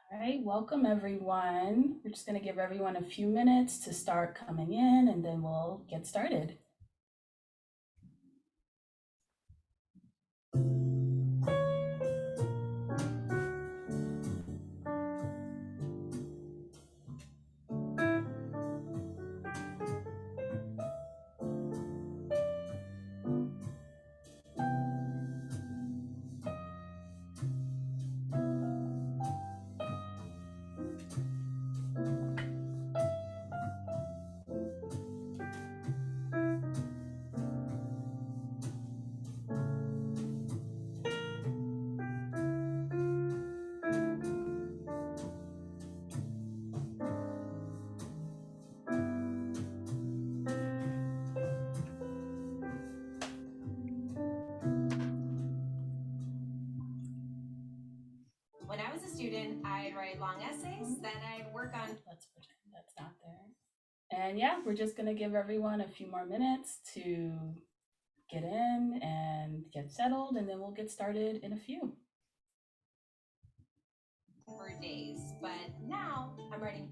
All right, welcome everyone. We're just going to give everyone a few minutes to start coming in and then we'll get started. When I was a student, I'd write long essays, then I'd work on. Let's pretend that's not there. And yeah, we're just going to give everyone a few more minutes to get in and get settled, and then we'll get started in a few. For days, but now I'm writing.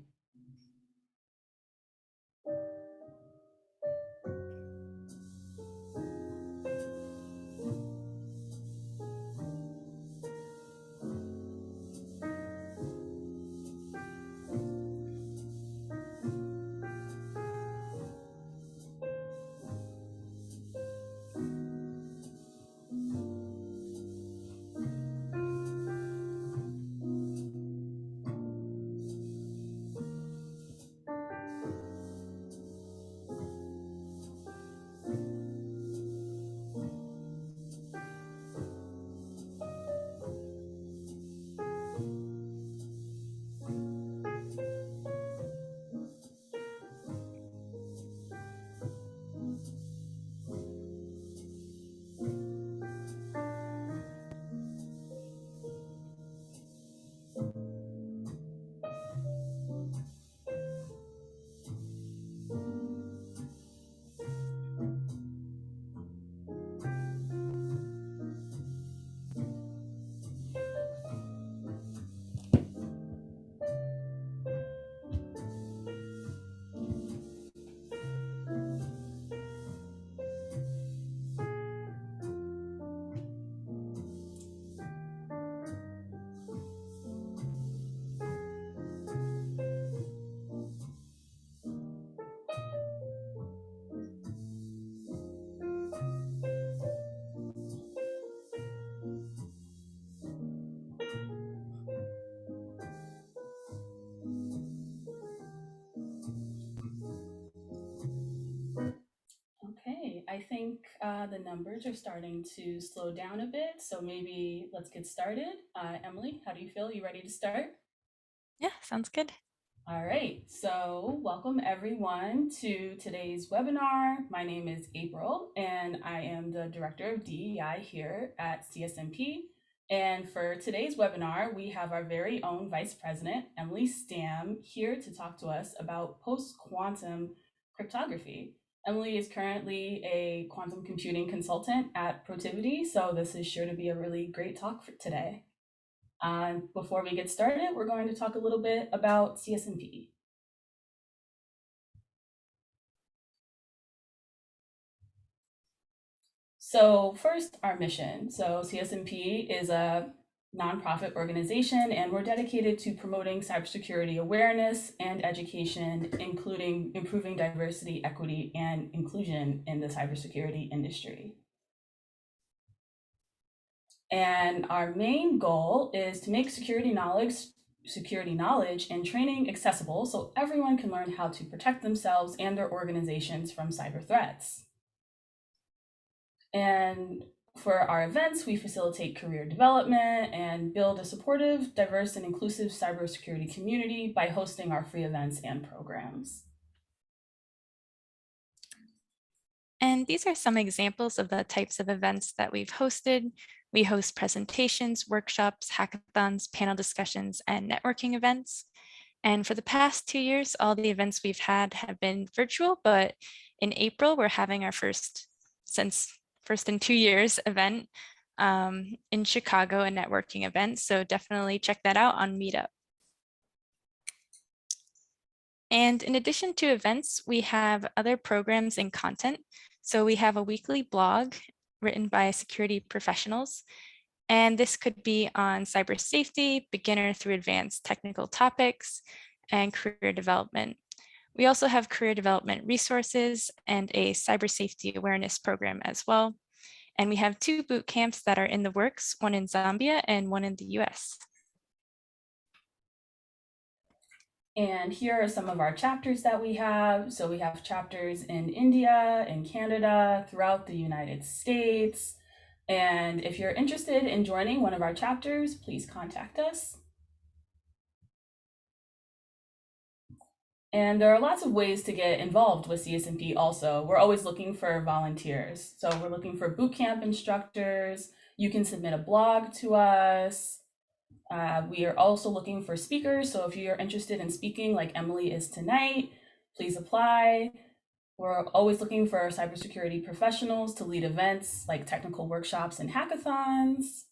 Okay, I think the numbers are starting to slow down a bit, so maybe let's get started. Emily, how do you feel? You ready to start? Yeah, sounds good. All right, so welcome everyone to today's webinar. My name is April, and I am the Director of DEI here at CSNP. And for today's webinar, we have our very own Vice President, Emily Stamm, here to talk to us about post-quantum cryptography. Emily is currently a quantum computing consultant at Protiviti, so this is sure to be a really great talk for today. Before we get started, we're going to talk a little bit about CSNP. So first, our mission. So CSNP is a nonprofit organization, and we're dedicated to promoting cybersecurity awareness and education, including improving diversity, equity, and inclusion in the cybersecurity industry. And our main goal is to make security knowledge and training accessible so everyone can learn how to protect themselves and their organizations from cyber threats. And for our events, we facilitate career development and build a supportive, diverse, and inclusive cybersecurity community by hosting our free events and programs. And these are some examples of the types of events that we've hosted. We host presentations, workshops, hackathons, panel discussions, and networking events. And for the past 2 years, all the events we've had have been virtual, but in April, we're having our first in 2 years event in Chicago, a networking event. So definitely check that out on Meetup. And in addition to events, we have other programs and content. So we have a weekly blog written by security professionals. And this could be on cyber safety, beginner through advanced technical topics, and career development. We also have career development resources and a cyber safety awareness program as well. And we have 2 boot camps that are in the works, one in Zambia and one in the US. And here are some of our chapters that we have. So we have chapters in India, in Canada, throughout the United States. And if you're interested in joining one of our chapters, please contact us. And there are lots of ways to get involved with CSNP also. We're always looking for volunteers. So we're looking for bootcamp instructors. You can submit a blog to us. We are also looking for speakers. So if you're interested in speaking like Emily is tonight, please apply. We're always looking for cybersecurity professionals to lead events like technical workshops and hackathons.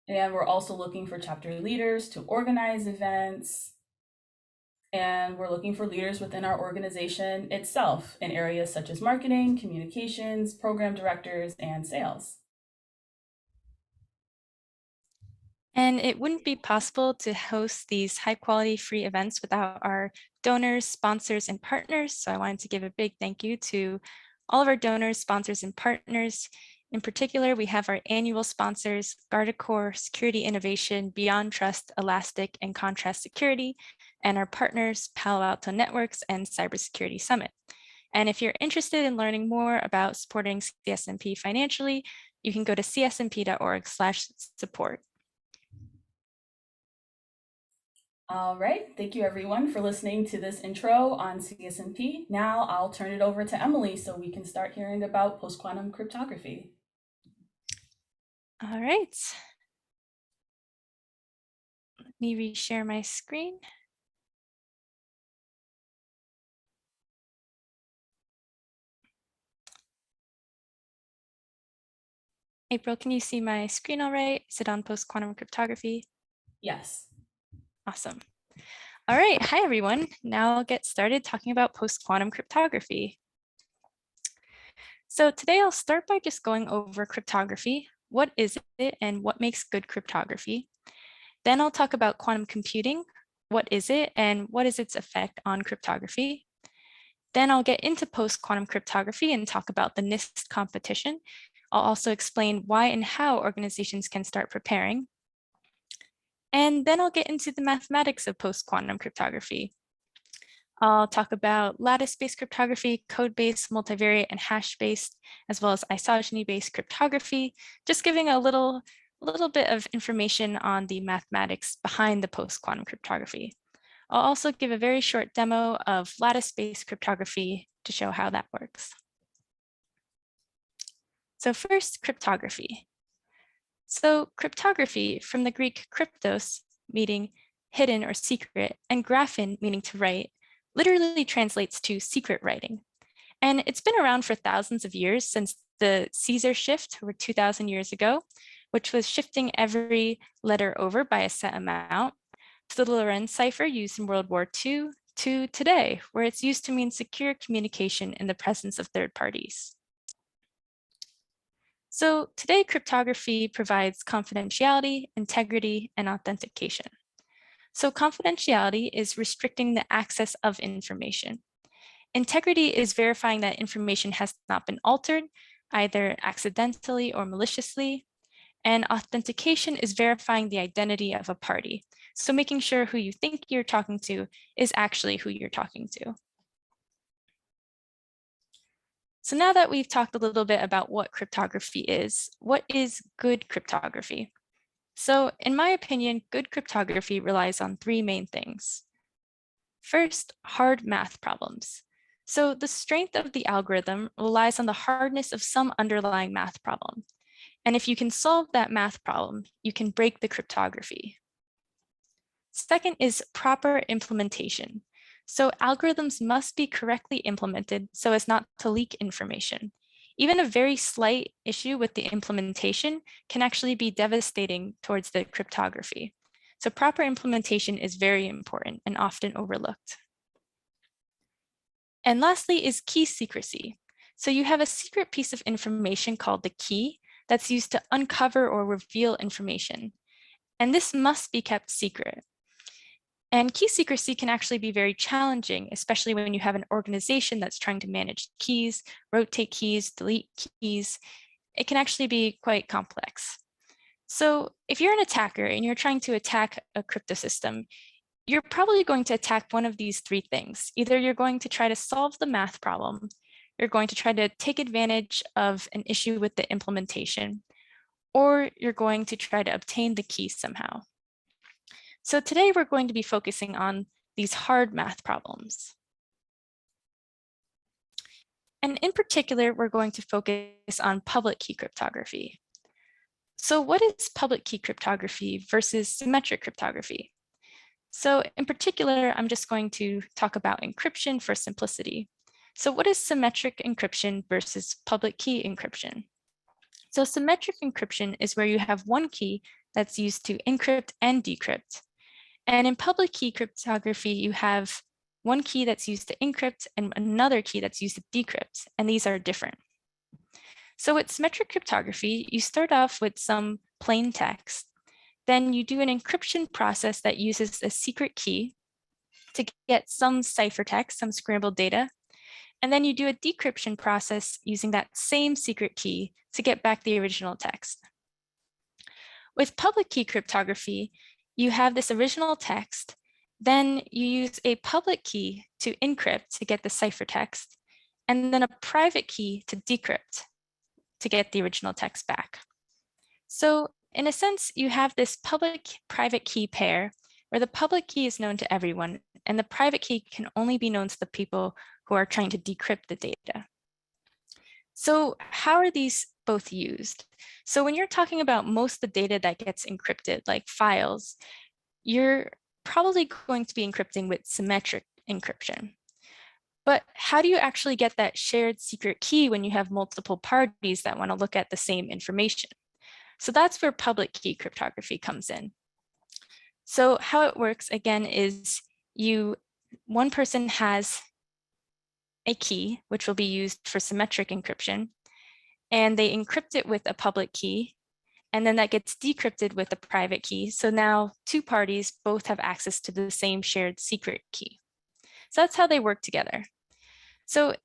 And we're also looking for chapter leaders to organize events. And we're looking for leaders within our organization itself in areas such as marketing, communications, program directors, and sales. And it wouldn't be possible to host these high quality free events without our donors, sponsors, and partners. So I wanted to give a big thank you to all of our donors, sponsors, and partners. In particular, we have our annual sponsors, Guardicore, Security Innovation, Beyond Trust, Elastic, and Contrast Security, and our partners, Palo Alto Networks and Cybersecurity Summit. And if you're interested in learning more about supporting CSNP financially, you can go to csnp.org/support. All right, thank you everyone for listening to this intro on CSNP. Now I'll turn it over to Emily so we can start hearing about post-quantum cryptography. All right. Let me reshare my screen. April, can you see my screen all right? Is it on post-quantum cryptography? Yes. Awesome. All right, hi everyone. Now I'll get started talking about post-quantum cryptography. So today I'll start by just going over cryptography. What is it and what makes good cryptography? Then I'll talk about quantum computing. What is it and what is its effect on cryptography? Then I'll get into post-quantum cryptography and talk about the NIST competition. I'll also explain why and how organizations can start preparing. And then I'll get into the mathematics of post-quantum cryptography. I'll talk about lattice-based cryptography, code-based, multivariate, and hash-based, as well as isogeny-based cryptography, just giving a little bit of information on the mathematics behind the post-quantum cryptography. I'll also give a very short demo of lattice-based cryptography to show how that works. So first, cryptography. So cryptography, from the Greek kryptos, meaning hidden or secret, and graphin, meaning to write, literally translates to secret writing. And it's been around for thousands of years, since the Caesar shift over 2,000 years ago, which was shifting every letter over by a set amount, to the Lorenz cipher used in World War II, to today, where it's used to mean secure communication in the presence of third parties. So today, cryptography provides confidentiality, integrity, and authentication. So confidentiality is restricting the access of information. Integrity is verifying that information has not been altered, either accidentally or maliciously. And authentication is verifying the identity of a party. So making sure who you think you're talking to is actually who you're talking to. So now that we've talked a little bit about what cryptography is, what is good cryptography? So in my opinion, good cryptography relies on 3 main things. First, hard math problems. So the strength of the algorithm relies on the hardness of some underlying math problem. And if you can solve that math problem, you can break the cryptography. Second is proper implementation. So algorithms must be correctly implemented so as not to leak information. Even a very slight issue with the implementation can actually be devastating towards the cryptography. So proper implementation is very important and often overlooked. And lastly is key secrecy. So you have a secret piece of information called the key that's used to uncover or reveal information. And this must be kept secret. And key secrecy can actually be very challenging, especially when you have an organization that's trying to manage keys, rotate keys, delete keys. It can actually be quite complex. So if you're an attacker and you're trying to attack a crypto system, you're probably going to attack one of these three things. Either you're going to try to solve the math problem, you're going to try to take advantage of an issue with the implementation, or you're going to try to obtain the key somehow. So today we're going to be focusing on these hard math problems. And in particular, we're going to focus on public key cryptography. So what is public key cryptography versus symmetric cryptography? So in particular, I'm just going to talk about encryption for simplicity. So what is symmetric encryption versus public key encryption? So symmetric encryption is where you have one key that's used to encrypt and decrypt. And in public key cryptography, you have one key that's used to encrypt and another key that's used to decrypt, and these are different. So with symmetric cryptography, you start off with some plain text. Then you do an encryption process that uses a secret key to get some ciphertext, some scrambled data. And then you do a decryption process using that same secret key to get back the original text. With public key cryptography, you have this original text, then you use a public key to encrypt to get the ciphertext, and then a private key to decrypt to get the original text back. So in a sense, you have this public-private key pair where the public key is known to everyone, and the private key can only be known to the people who are trying to decrypt the data. So how are these both used? So when you're talking about most of the data that gets encrypted, like files, you're probably going to be encrypting with symmetric encryption. But how do you actually get that shared secret key when you have multiple parties that want to look at the same information? So that's where public key cryptography comes in. So how it works again is one person has a key, which will be used for symmetric encryption, and they encrypt it with a public key, and then that gets decrypted with a private key. So now two parties both have access to the same shared secret key. So that's how they work together. So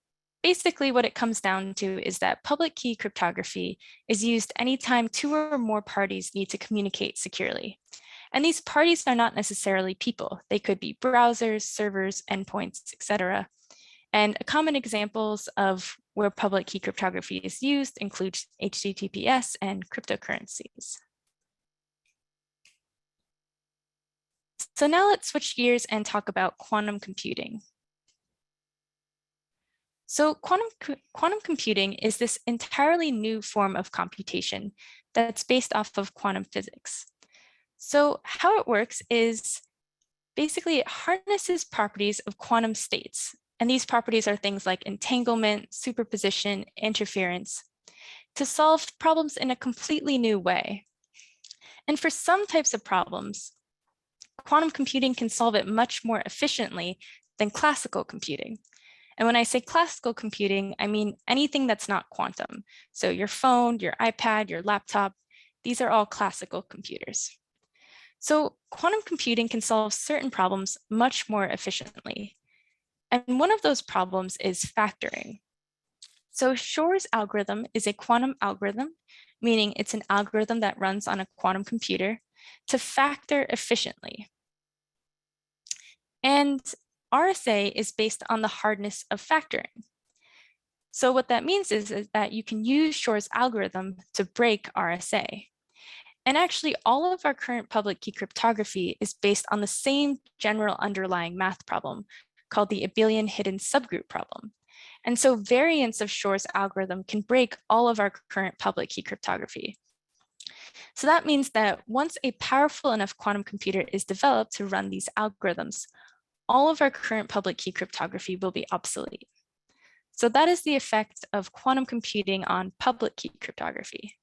basically what it comes down to is that public key cryptography is used anytime two or more parties need to communicate securely. And these parties are not necessarily people. They could be browsers, servers, endpoints, etc. And common examples of where public key cryptography is used include HTTPS and cryptocurrencies. So now let's switch gears and talk about quantum computing. So quantum computing is this entirely new form of computation that's based off of quantum physics. So how it works is basically it harnesses properties of quantum states. And these properties are things like entanglement, superposition, interference, to solve problems in a completely new way. And for some types of problems, quantum computing can solve it much more efficiently than classical computing. And when I say classical computing, I mean anything that's not quantum. So your phone, your iPad, your laptop, these are all classical computers. So quantum computing can solve certain problems much more efficiently. And one of those problems is factoring. So Shor's algorithm is a quantum algorithm, meaning it's an algorithm that runs on a quantum computer to factor efficiently. And RSA is based on the hardness of factoring. So what that means is that you can use Shor's algorithm to break RSA. And actually, all of our current public key cryptography is based on the same general underlying math problem called the abelian hidden subgroup problem. And so variants of Shor's algorithm can break all of our current public key cryptography. So that means that once a powerful enough quantum computer is developed to run these algorithms, all of our current public key cryptography will be obsolete. So that is the effect of quantum computing on public key cryptography.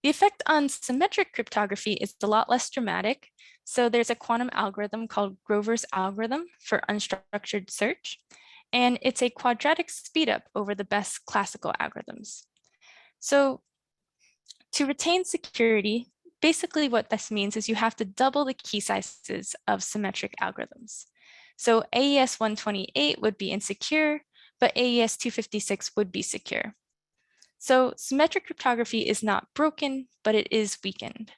The effect on symmetric cryptography is a lot less dramatic. So there's a quantum algorithm called Grover's algorithm for unstructured search, and it's a quadratic speedup over the best classical algorithms. So to retain security, basically what this means is you have to double the key sizes of symmetric algorithms. So AES 128 would be insecure, but AES 256 would be secure. So symmetric cryptography is not broken, but it is weakened.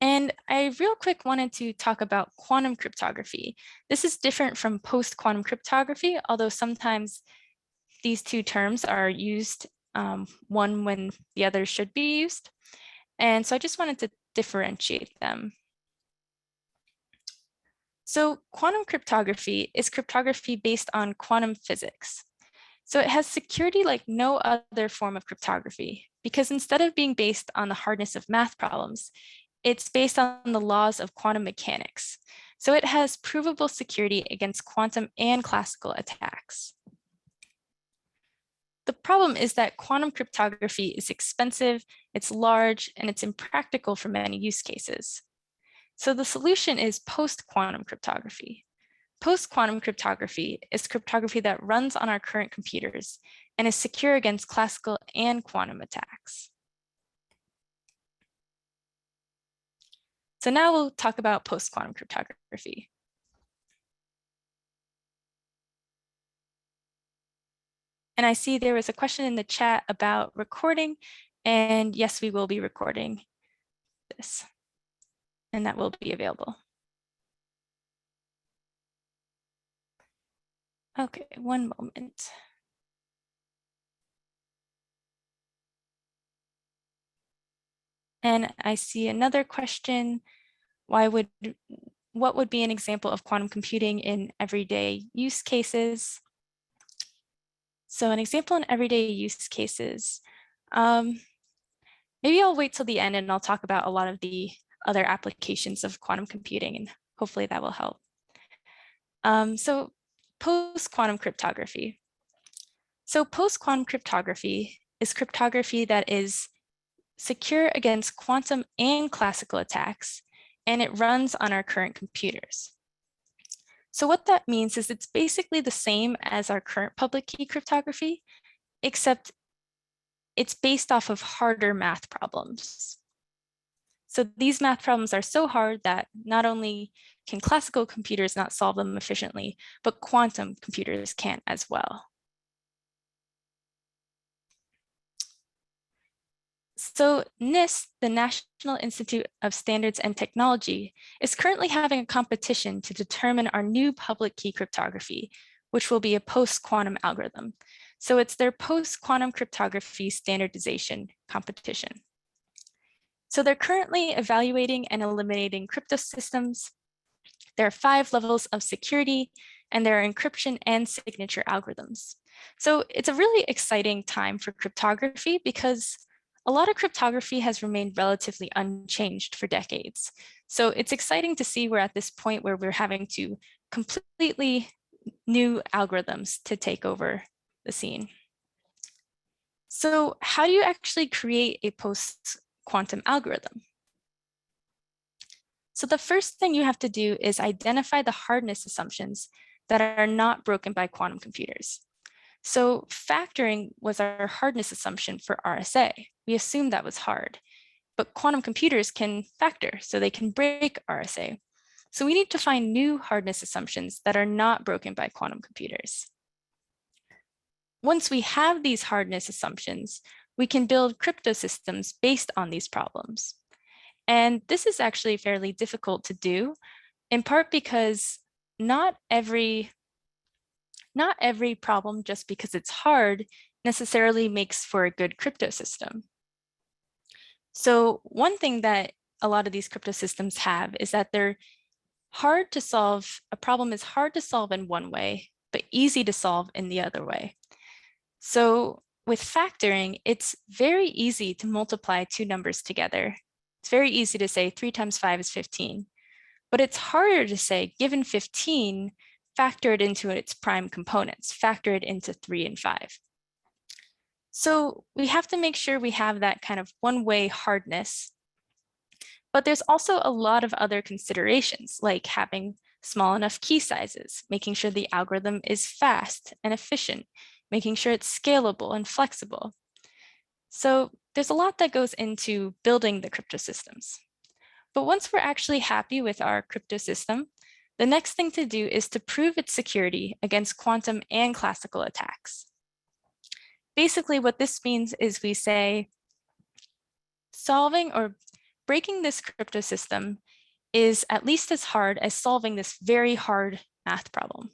And I real quick wanted to talk about quantum cryptography. This is different from post-quantum cryptography, although sometimes these two terms are used one when the other should be used. And so I just wanted to differentiate them. So quantum cryptography is cryptography based on quantum physics. So it has security like no other form of cryptography, because instead of being based on the hardness of math problems, it's based on the laws of quantum mechanics. So it has provable security against quantum and classical attacks. The problem is that quantum cryptography is expensive, it's large, and it's impractical for many use cases. So the solution is post-quantum cryptography. Post-quantum cryptography is cryptography that runs on our current computers and is secure against classical and quantum attacks. So now we'll talk about post-quantum cryptography. And I see there was a question in the chat about recording, and yes, we will be recording this, and that will be available. Okay, one moment. And I see another question. What would be an example of quantum computing in everyday use cases? So an example in everyday use cases, maybe I'll wait till the end and I'll talk about a lot of the other applications of quantum computing, and hopefully that will help. So post-quantum cryptography. So post-quantum cryptography is cryptography that is secure against quantum and classical attacks, and it runs on our current computers. So what that means is it's basically the same as our current public key cryptography, except it's based off of harder math problems. So these math problems are so hard that not only can classical computers not solve them efficiently, but quantum computers can't as well. So NIST, the National Institute of Standards and Technology, is currently having a competition to determine our new public key cryptography, which will be a post-quantum algorithm. So it's their post-quantum cryptography standardization competition. So they're currently evaluating and eliminating crypto systems. There are 5 levels of security, and there are encryption and signature algorithms. So it's a really exciting time for cryptography because a lot of cryptography has remained relatively unchanged for decades. So it's exciting to see we're at this point where we're having to completely new algorithms to take over the scene. So how do you actually create a post-quantum algorithm? So the first thing you have to do is identify the hardness assumptions that are not broken by quantum computers. So factoring was our hardness assumption for RSA. We assumed that was hard, but quantum computers can factor, so they can break RSA. So we need to find new hardness assumptions that are not broken by quantum computers. Once we have these hardness assumptions, we can build crypto systems based on these problems. And this is actually fairly difficult to do, in part because not every problem, just because it's hard, necessarily makes for a good crypto system. So one thing that a lot of these crypto systems have is that they're hard to solve. A problem is hard to solve in one way, but easy to solve in the other way. So with factoring, it's very easy to multiply 2 numbers together. It's very easy to say 3 times 5 is 15, but it's harder to say, given 15, factor it into its prime components, factor it into 3 and 5. So we have to make sure we have that kind of one-way hardness. But there's also a lot of other considerations, like having small enough key sizes, making sure the algorithm is fast and efficient, making sure it's scalable and flexible. So there's a lot that goes into building the crypto systems. But once we're actually happy with our crypto system, the next thing to do is to prove its security against quantum and classical attacks. Basically, what this means is we say solving or breaking this crypto system is at least as hard as solving this very hard math problem.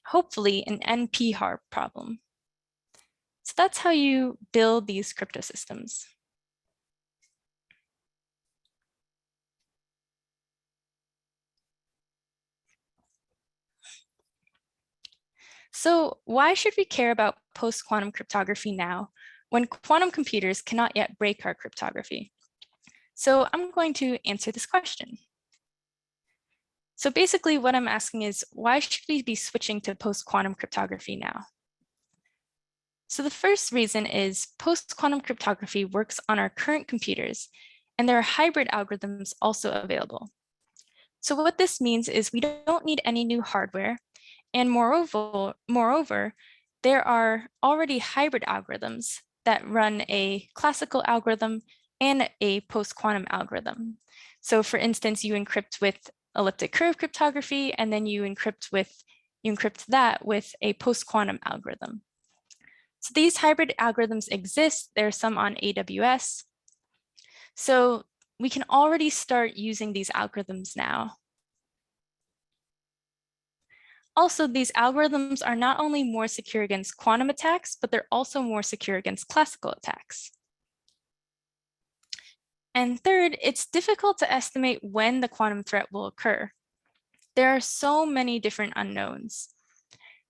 Hopefully an NP-hard problem. So that's how you build these crypto systems. So why should we care about post-quantum cryptography now when quantum computers cannot yet break our cryptography? So I'm going to answer this question. So basically what I'm asking is, why should we be switching to post-quantum cryptography now? So the first reason is post-quantum cryptography works on our current computers, and there are hybrid algorithms also available. So what this means is we don't need any new hardware, and moreover, there are already hybrid algorithms that run a classical algorithm and a post-quantum algorithm. So for instance, you encrypt with elliptic curve cryptography, and then you encrypt that with a post-quantum algorithm. So these hybrid algorithms exist. There are some on AWS. So we can already start using these algorithms now. Also, these algorithms are not only more secure against quantum attacks, but they're also more secure against classical attacks. And third, it's difficult to estimate when the quantum threat will occur. There are so many different unknowns.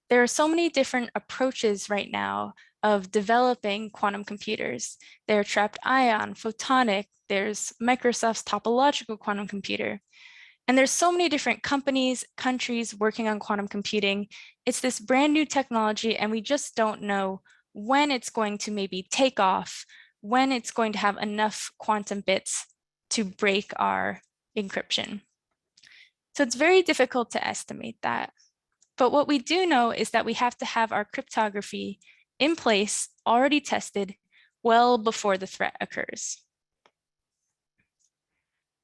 There are so many different approaches right now of developing quantum computers. There are trapped ion, photonic, there's Microsoft's topological quantum computer. And there's so many different companies, countries working on quantum computing. It's this brand new technology, and we just don't know when it's going to maybe take off, when it's going to have enough quantum bits to break our encryption. So it's very difficult to estimate that. But what we do know is that we have to have our cryptography in place, already tested, well before the threat occurs.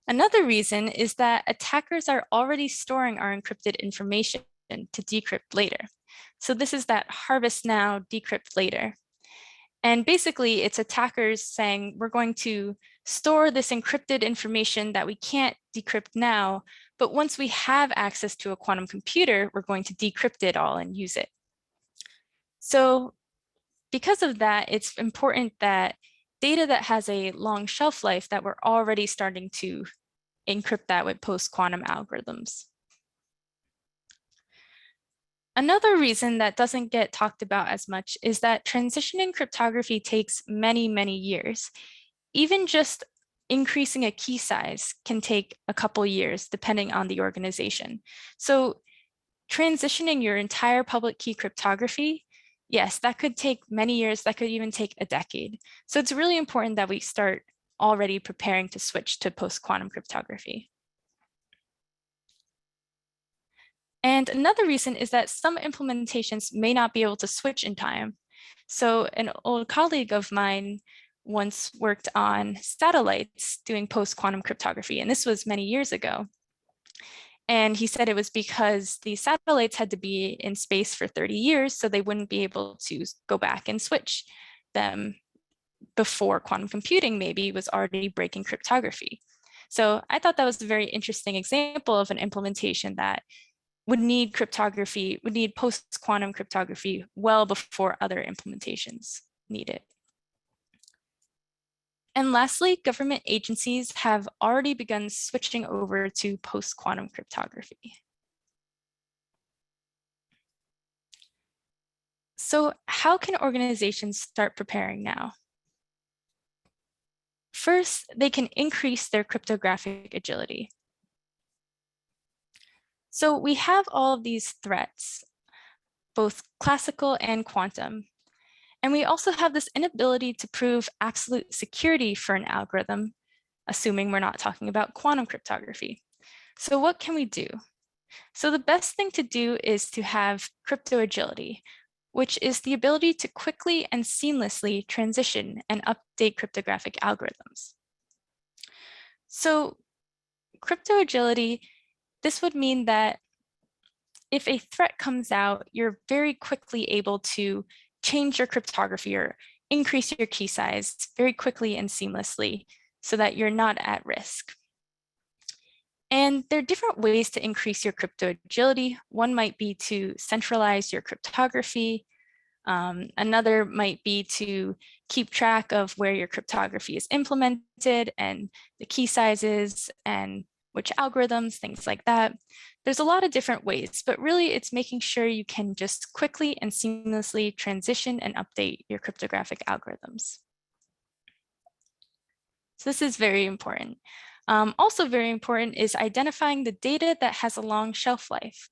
Another reason is that attackers are already storing our encrypted information to decrypt later. So this is that harvest now, decrypt later. And basically it's attackers saying, we're going to store this encrypted information that we can't decrypt now, but once we have access to a quantum computer, we're going to decrypt it all and use it. So because of that, it's important that data that has a long shelf life, that we're already starting to encrypt that with post-quantum algorithms. Another reason that doesn't get talked about as much is that transitioning cryptography takes many, many years. Even just increasing a key size can take a couple years, depending on the organization. So transitioning your entire public key cryptography, yes, that could take many years, that could even take a decade. So it's really important that we start already preparing to switch to post-quantum cryptography. And another reason is that some implementations may not be able to switch in time. So an old colleague of mine once worked on satellites doing post-quantum cryptography, and this was many years ago. And he said it was because the satellites had to be in space for 30 years, so they wouldn't be able to go back and switch them before quantum computing maybe was already breaking cryptography. So I thought that was a very interesting example of an implementation that would need cryptography, would need post-quantum cryptography well before other implementations need it. And lastly, government agencies have already begun switching over to post-quantum cryptography. So how can organizations start preparing now? First, they can increase their cryptographic agility. So we have all of these threats, both classical and quantum. And we also have this inability to prove absolute security for an algorithm, assuming we're not talking about quantum cryptography. So what can we do? So the best thing to do is to have crypto agility, which is the ability to quickly and seamlessly transition and update cryptographic algorithms. So crypto agility, this would mean that if a threat comes out, you're very quickly able to change your cryptography or increase your key size very quickly and seamlessly so that you're not at risk. And there are different ways to increase your crypto agility. One might be to centralize your cryptography. Another might be to keep track of where your cryptography is implemented and the key sizes and which algorithms, things like that. There's a lot of different ways, but really it's making sure you can just quickly and seamlessly transition and update your cryptographic algorithms. So this is very important. Also very important is identifying the data that has a long shelf life.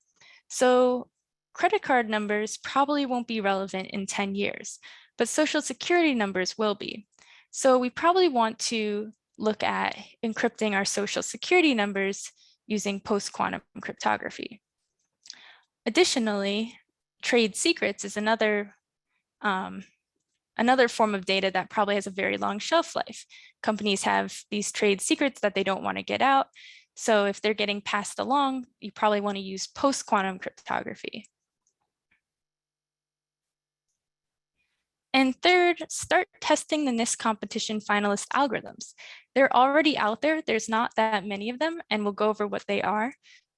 So credit card numbers probably won't be relevant in 10 years, but social security numbers will be. So we probably want to look at encrypting our social security numbers using post-quantum cryptography. Additionally, trade secrets is another form of data that probably has a very long shelf life. Companies have these trade secrets that they don't want to get out. So if they're getting passed along, you probably want to use post-quantum cryptography. And third, start testing the NIST competition finalist algorithms. They're already out there. There's not that many of them, and we'll go over what they are.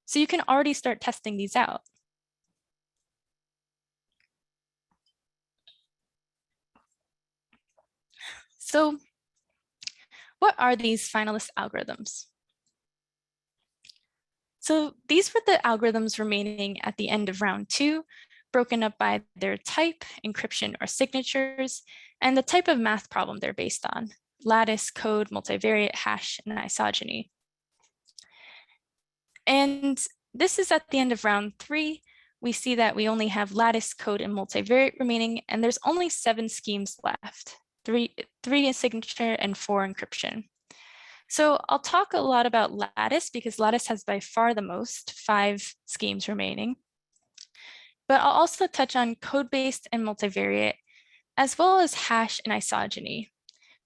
So you can already start testing these out. So what are these finalist algorithms? So these were the algorithms remaining at the end of round 2, broken up by their type, encryption or signatures, and the type of math problem they're based on: lattice, code, multivariate, hash, and isogeny. And this is at the end of round 3. We see that we only have lattice, code, and multivariate remaining, and there's only 7 schemes left, 3 signature and 4 encryption. So I'll talk a lot about Lattice because Lattice has by far the most, 5 schemes remaining. But I'll also touch on code-based and multivariate, as well as hash and isogeny,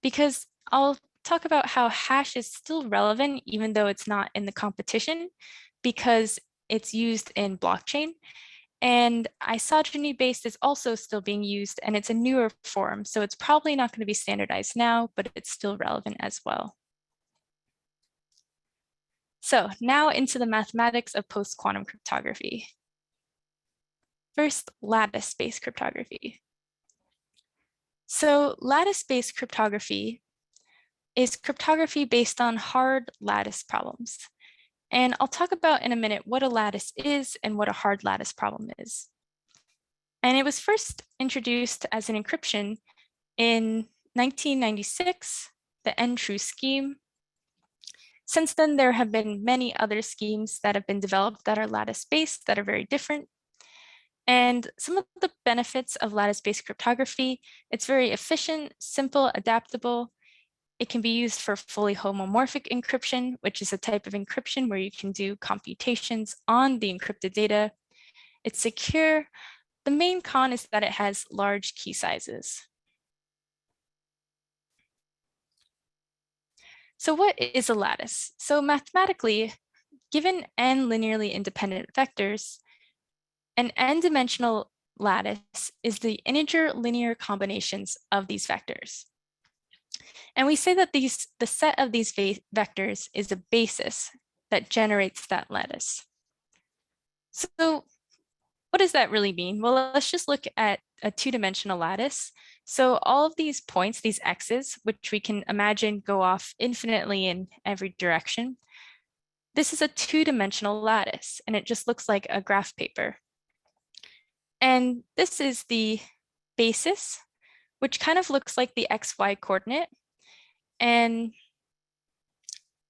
because I'll talk about how hash is still relevant even though it's not in the competition because it's used in blockchain. And isogeny-based is also still being used, and it's a newer form, so it's probably not going to be standardized now, but it's still relevant as well. So now into the mathematics of post-quantum cryptography. First, lattice-based cryptography. So lattice-based cryptography is cryptography based on hard lattice problems. And I'll talk about in a minute what a lattice is and what a hard lattice problem is. And it was first introduced as an encryption in 1996, the N-true scheme. Since then, there have been many other schemes that have been developed that are lattice-based that are very different. And some of the benefits of lattice-based cryptography: it's very efficient, simple, adaptable. It can be used for fully homomorphic encryption, which is a type of encryption where you can do computations on the encrypted data. It's secure. The main con is that it has large key sizes. So what is a lattice? So mathematically, given n linearly independent vectors, an n-dimensional lattice is the integer linear combinations of these vectors. And we say that the set of these vectors is a basis that generates that lattice. So what does that really mean? Well, let's just look at a 2-dimensional lattice. So all of these points, these x's, which we can imagine go off infinitely in every direction, this is a 2-dimensional lattice, and it just looks like a graph paper. And this is the basis, which kind of looks like the xy coordinate. And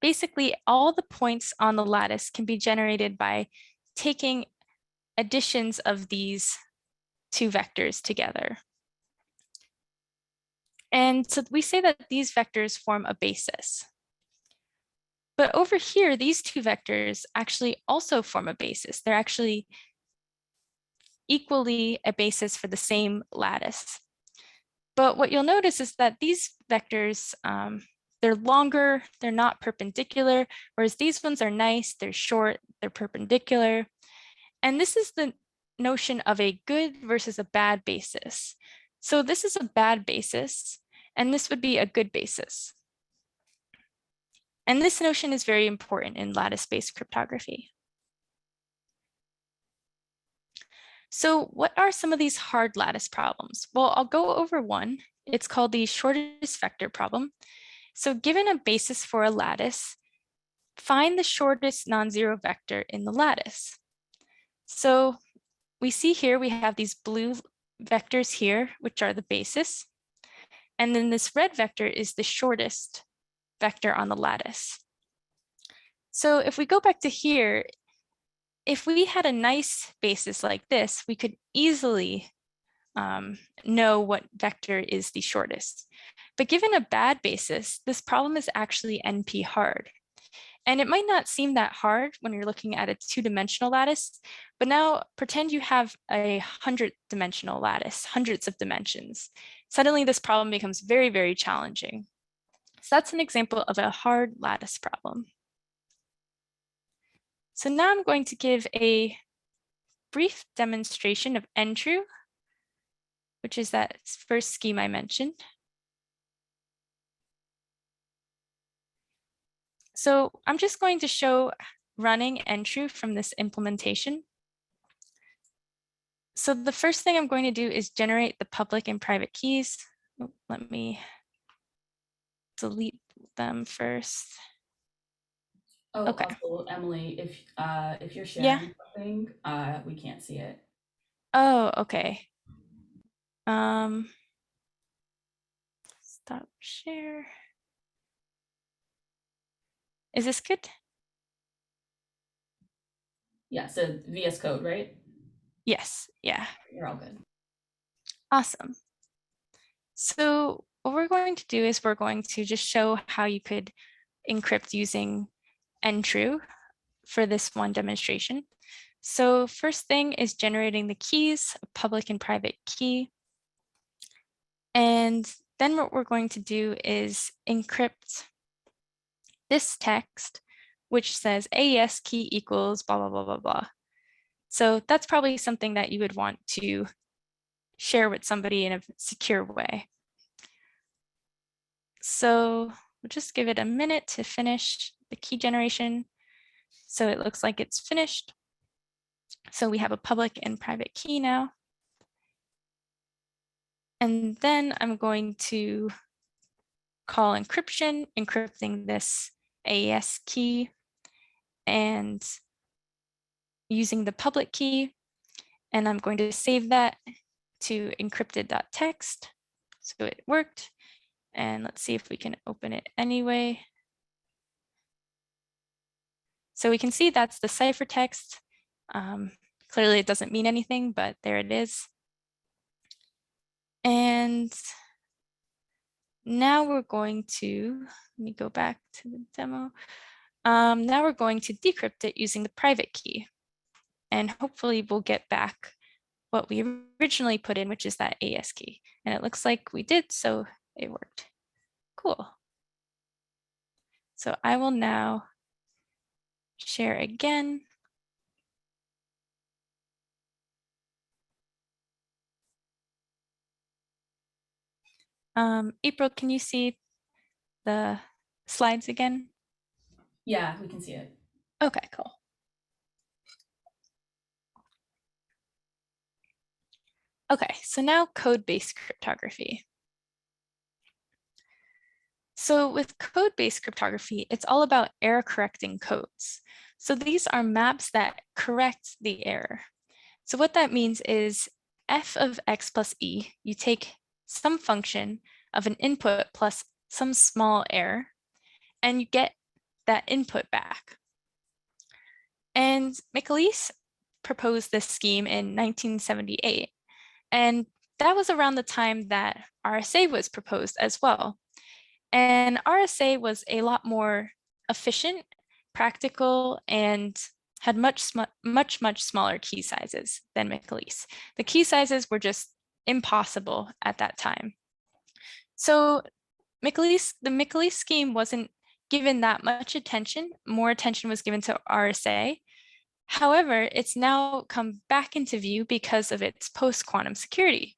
basically, all the points on the lattice can be generated by taking additions of these 2 vectors together. And so we say that these vectors form a basis. But over here, these two vectors actually also form a basis. They're actually equally a basis for the same lattice. But what you'll notice is that these vectors, they're longer, they're not perpendicular, whereas these ones are nice, they're short, they're perpendicular. And this is the notion of a good versus a bad basis. So this is a bad basis, and this would be a good basis. And this notion is very important in lattice-based cryptography. So what are some of these hard lattice problems? Well, I'll go over one. It's called the shortest vector problem. So given a basis for a lattice, find the shortest non-zero vector in the lattice. So we see here we have these blue vectors here, which are the basis. And then this red vector is the shortest vector on the lattice. So if we go back to here, if we had a nice basis like this, we could easily know what vector is the shortest. But given a bad basis, this problem is actually NP hard. And it might not seem that hard when you're looking at a two-dimensional lattice, but now pretend you have a 100-dimensional lattice, hundreds of dimensions. Suddenly this problem becomes very, very challenging. So that's an example of a hard lattice problem. So now I'm going to give a brief demonstration of ntrue, which is that first scheme I mentioned. So I'm just going to show running ntrue from this implementation. So the first thing I'm going to do is generate the public and private keys. Let me delete them first. Oh, Okay. also, Emily, if you're Yeah. sharing something, we can't see it. Oh, okay. Stop share. Is this good? Yeah, so VS Code, right? Yes. Yeah. You're all good. Awesome. So what we're going to do is we're going to just show how you could encrypt using ntrue for this one demonstration. So first thing is generating the keys, a public and private key. And then what we're going to do is encrypt this text, which says AES key equals blah, blah, blah, blah, blah. So that's probably something that you would want to share with somebody in a secure way. So we'll just give it a minute to finish the key generation. So it looks like it's finished. So we have a public and private key now. And then I'm going to call encryption, encrypting this AES key and using the public key. And I'm going to save that to encrypted.txt. So it worked. And let's see if we can open it anyway. So we can see that's the ciphertext. Clearly it doesn't mean anything, but there it is. And now we're going to, let me go back to the demo. Now we're going to decrypt it using the private key. And hopefully we'll get back what we originally put in, which is that AES key. And it looks like we did, so it worked. Cool. So I will now share again. April, can you see the slides again? Yeah, we can see it. Okay, cool. Okay, so now code-based cryptography. So with code-based cryptography, it's all about error correcting codes. So these are maps that correct the error. So what that means is f of x plus e, you take some function of an input plus some small error, and you get that input back. And Michaelis proposed this scheme in 1978. And that was around the time that RSA was proposed as well. And RSA was a lot more efficient, practical, and had much smaller key sizes than McAleese. The key sizes were just impossible at that time. So the McAleese scheme wasn't given that much attention. More attention was given to RSA. However, it's now come back into view because of its post-quantum security.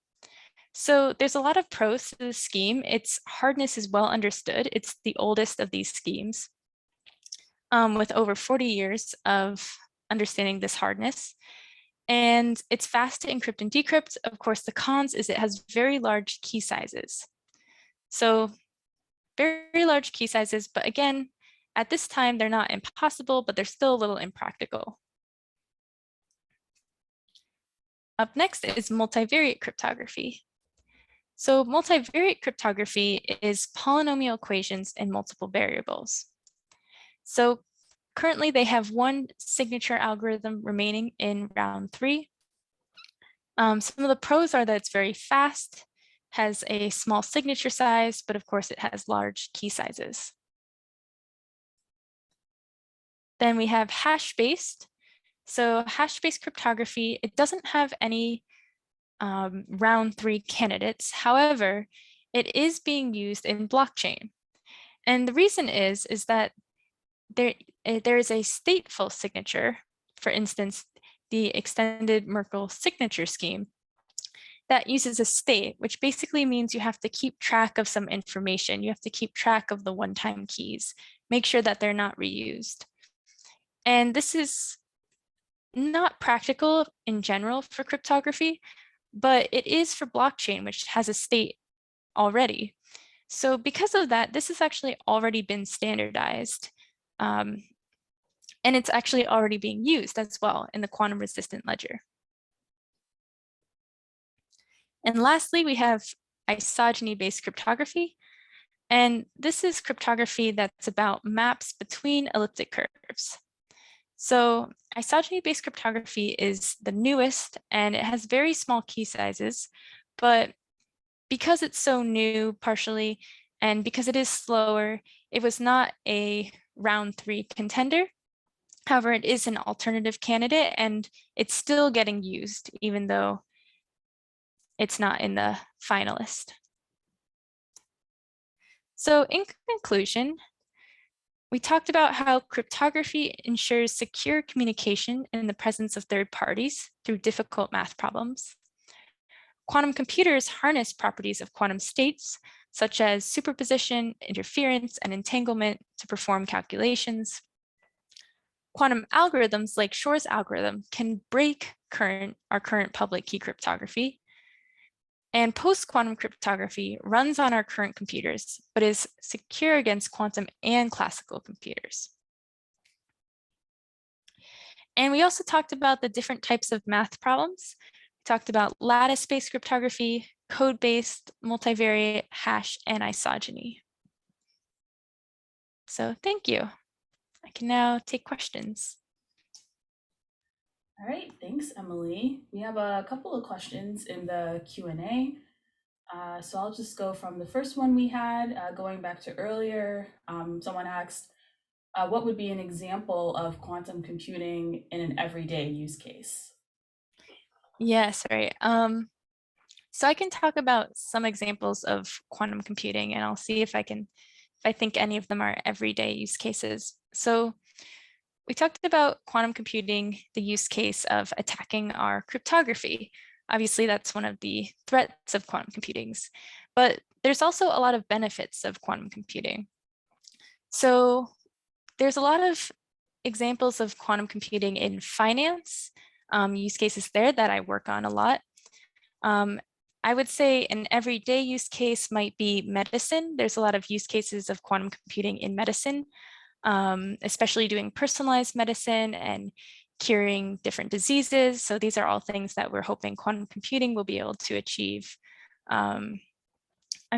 So there's a lot of pros to the scheme. Its hardness is well understood. It's the oldest of these schemes, with over 40 years of understanding this hardness. And it's fast to encrypt and decrypt. Of course, the cons is it has very large key sizes. So very large key sizes, but again, at this time, they're not impossible, but they're still a little impractical. Up next is multivariate cryptography. So multivariate cryptography is polynomial equations in multiple variables. So currently they have one signature algorithm remaining in round 3. Some of the pros are that it's very fast, has a small signature size, but of course it has large key sizes. Then we have hash-based. So hash-based cryptography, it doesn't have any round 3 candidates. However, it is being used in blockchain. And the reason is that there is a stateful signature, for instance, the extended Merkle signature scheme, that uses a state, which basically means you have to keep track of some information. You have to keep track of the one-time keys, make sure that they're not reused. And this is not practical in general for cryptography, but it is for blockchain, which has a state already. So because of that, this has actually already been standardized. And it's actually already being used as well in the quantum resistant ledger. And lastly, we have isogeny-based cryptography. And this is cryptography that's about maps between elliptic curves. So isogeny-based cryptography is the newest, and it has very small key sizes, but because it's so new partially, and because it is slower, it was not a round 3 contender. However, it is an alternative candidate, and it's still getting used, even though it's not in the finalist. So in conclusion, we talked about how cryptography ensures secure communication in the presence of third parties through difficult math problems. Quantum computers harness properties of quantum states, such as superposition, interference, and entanglement to perform calculations. Quantum algorithms like Shor's algorithm can break our current public key cryptography. And post-quantum cryptography runs on our current computers, but is secure against quantum and classical computers. And we also talked about the different types of math problems. We talked about lattice-based cryptography, code-based, multivariate, hash, and isogeny. So thank you. I can now take questions. All right, thanks, Emily. We have a couple of questions in the Q&A. So I'll just go from the first one we had, going back to earlier. Someone asked, what would be an example of quantum computing in an everyday use case? Yes, right. So I can talk about some examples of quantum computing, and I'll see if I think any of them are everyday use cases. So we talked about quantum computing, the use case of attacking our cryptography. Obviously, that's one of the threats of quantum computing, but there's also a lot of benefits of quantum computing. So there's a lot of examples of quantum computing in finance, use cases there that I work on a lot. I would say an everyday use case might be medicine. There's a lot of use cases of quantum computing in medicine, especially doing personalized medicine and curing different diseases. So these are all things that we're hoping quantum computing will be able to achieve. I'm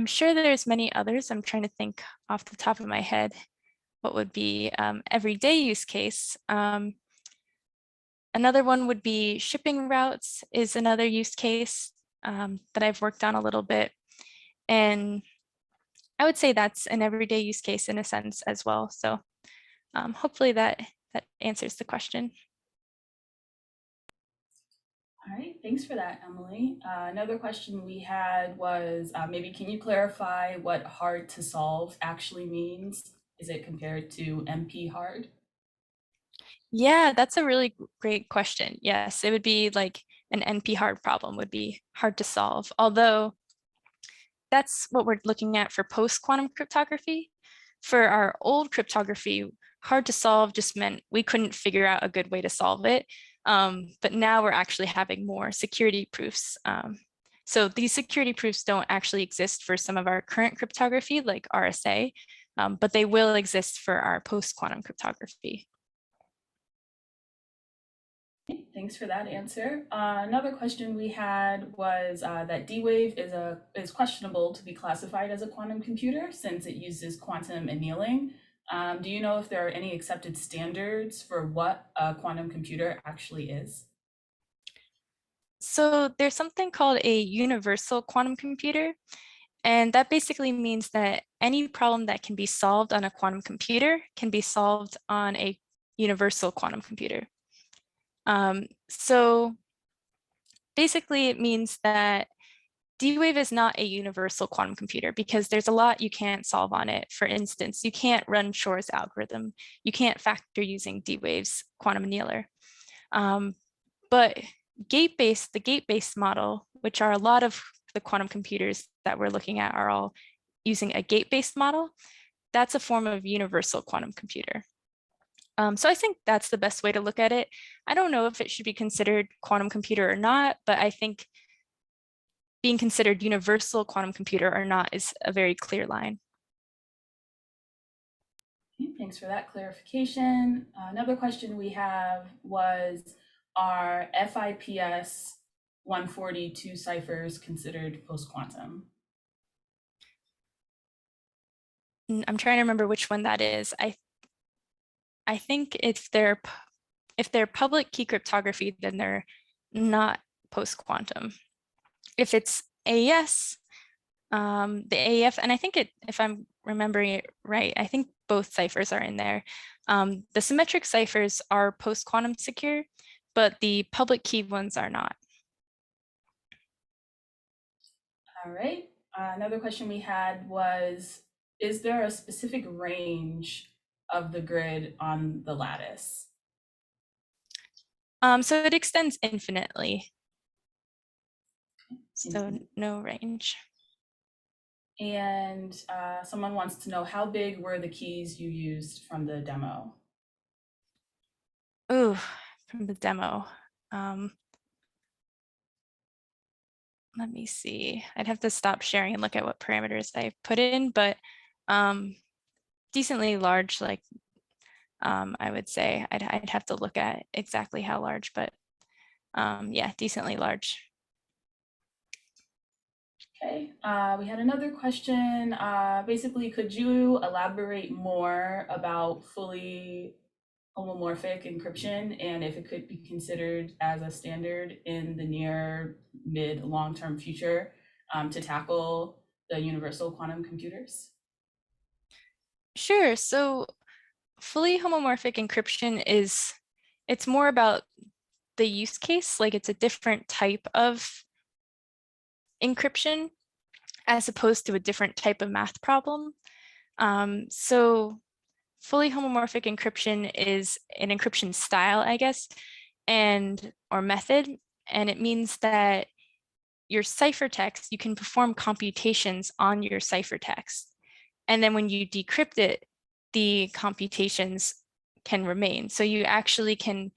sure there's many others. I'm trying to think off the top of my head what would be everyday use case. Another one would be shipping routes is another use case. that I've worked on a little bit. And I would say that's an everyday use case in a sense as well. So hopefully that answers the question. All right, thanks for that, Emily. Another question we had was maybe can you clarify what hard to solve actually means? Is it compared to MP hard? Yeah, that's a really great question. Yes, it would be like an NP hard problem would be hard to solve, although that's what we're looking at for post-quantum cryptography. For our old cryptography, hard to solve just meant we couldn't figure out a good way to solve it. But now we're actually having more security proofs. So these security proofs don't actually exist for some of our current cryptography, like RSA, but they will exist for our post-quantum cryptography. Thanks for that answer. Another question we had was that D-Wave is questionable to be classified as a quantum computer since it uses quantum annealing. Do you know if there are any accepted standards for what a quantum computer actually is? So there's something called a universal quantum computer, and that basically means that any problem that can be solved on a quantum computer can be solved on a universal quantum computer. So basically it means that D-Wave is not a universal quantum computer because there's a lot you can't solve on it. For instance, you can't run Shor's algorithm. You can't factor using D-Wave's quantum annealer. But the gate-based model, which are a lot of the quantum computers that we're looking at are all using a gate-based model, that's a form of universal quantum computer. So I think that's the best way to look at it. I don't know if it should be considered quantum computer or not, but I think being considered universal quantum computer or not is a very clear line. Okay, thanks for that clarification. Another question we have was, are FIPS 142 ciphers considered post-quantum? I'm trying to remember which one that is. I think if they're public key cryptography, then they're not post-quantum. If it's AES, the AEF, and I think if I'm remembering it right, I think both ciphers are in there. The symmetric ciphers are post-quantum secure, but the public key ones are not. All right. Another question we had was, is there a specific range of the grid on the lattice? So it extends infinitely. So Infinite. no range. And someone wants to know, how big were the keys you used from the demo? Ooh, from the demo. Let me see. I'd have to stop sharing and look at what parameters I put in, but decently large, like I would say. I'd have to look at exactly how large, but yeah, decently large. Okay, we had another question. Basically, could you elaborate more about fully homomorphic encryption and if it could be considered as a standard in the near, mid, long-term future to tackle the universal quantum computers? Sure. So fully homomorphic encryption it's more about the use case, like it's a different type of encryption as opposed to a different type of math problem. So fully homomorphic encryption is an encryption style, I guess, or method, and it means that your ciphertext, you can perform computations on your ciphertext. And then when you decrypt it, the computations can remain. So you actually can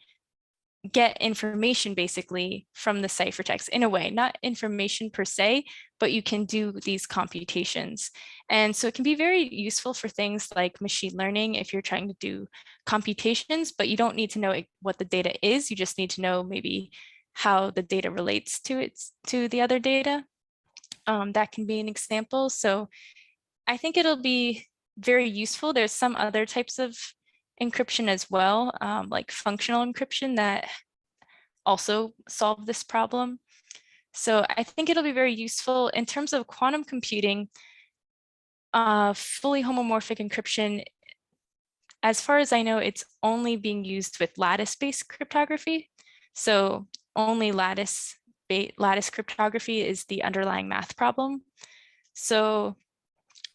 get information basically from the ciphertext in a way, not information per se, but you can do these computations. And so it can be very useful for things like machine learning if you're trying to do computations, but you don't need to know what the data is. You just need to know maybe how the data relates to the other data. That can be an example. So I think it'll be very useful. There's some other types of encryption as well, like functional encryption that also solve this problem. So I think it'll be very useful in terms of quantum computing. Fully homomorphic encryption, as far as I know, it's only being used with lattice-based cryptography. So only lattice cryptography is the underlying math problem. So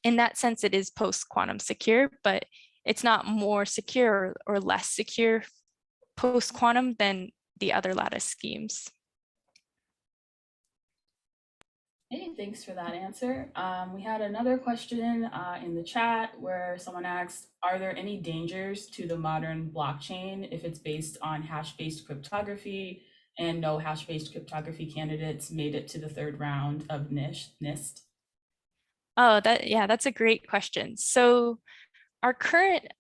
in that sense, it is post-quantum secure, but it's not more secure or less secure post-quantum than the other lattice schemes. Hey, thanks for that answer. We had another question in the chat where someone asked, are there any dangers to the modern blockchain if it's based on hash-based cryptography and no hash-based cryptography candidates made it to the third round of NIST? Oh, that's a great question. So our current